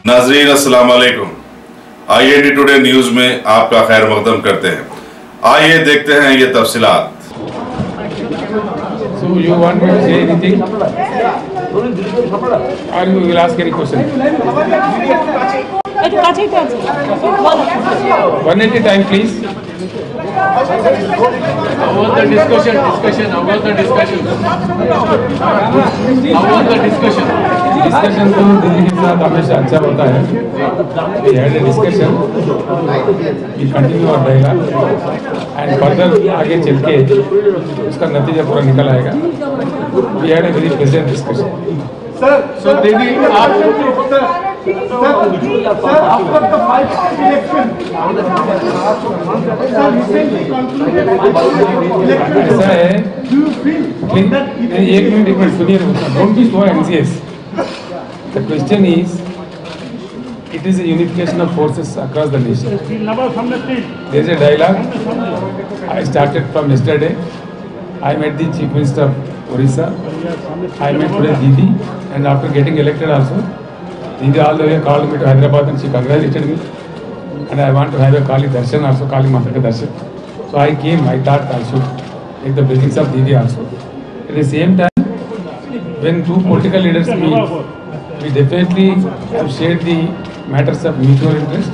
नाजरीन अस्सलाम वालेकुम। IND टुडे न्यूज में आपका खैर मकदम करते हैं। आइए देखते हैं ये तफसीलात। So you want me to say anything? Or you will ask any question? One at a time, please. About the discussion. Discussion तो दिल्ली के साथ हमेशा अच्छा होता है. We had a discussion. We continue our dialogue and further आगे चल के उसका नतीजा पूरा निकल आएगा. We had a very pleasant discussion. Sir, so दीदी आप after the 5 election, ऐसा है. एक मिनट सुनिए. Don't be so anxious. The question is, it is a unification of forces across the nation. There is a dialogue. I started from yesterday. I met the Chief Minister of Orissa. I met today Didi, and after getting elected also, Didi all the way called me to Hyderabad and she congratulated me. And I want to have a Kali Darshan also, Kali Mata ka Darshan. So I came. I thought I should take the blessings of Didi also. At the same time, when two political leaders meet, we definitely have shared the matters of mutual interest,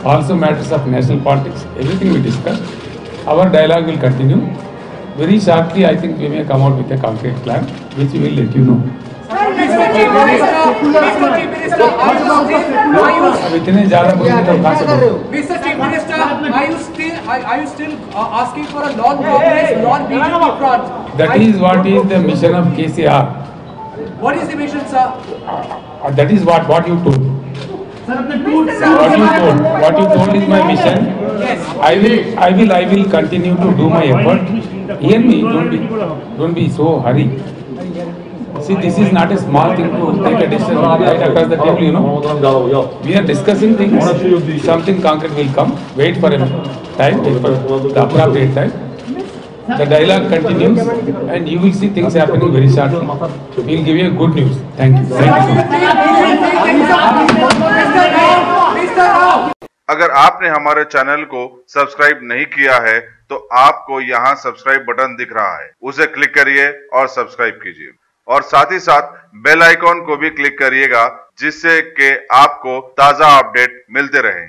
also matters of national politics. Everything we discussed. Our dialogue will continue. Very shortly, I think we may come out with a concrete plan, which we will let you know. अब इतने ज़्यादा बोलने तो कहाँ से बोलूं? Mr. Chief Minister, are you still asking for a non-Congress, non-BJP front? That is what is the mission of KCR. What is the mission, sir? That is what you told. What you told is my mission. Yes. I will continue to do my effort. Hear me. Don't be so hurry. See, this is not a small thing to take a decision right across the table, you know. We are discussing things. Something concrete will come. Wait for a time, wait for the appropriate time. The dialogue continues and you will see things happening very shortly. We will give you a good news. Thank you. Thank you so much. अगर आपने हमारे channel को subscribe नहीं किया है तो आपको यहाँ सब्सक्राइब बटन दिख रहा है, उसे क्लिक करिए और सब्सक्राइब कीजिए और साथ ही साथ बेल आइकॉन को भी क्लिक करिएगा जिससे कि आपको ताजा अपडेट मिलते रहे।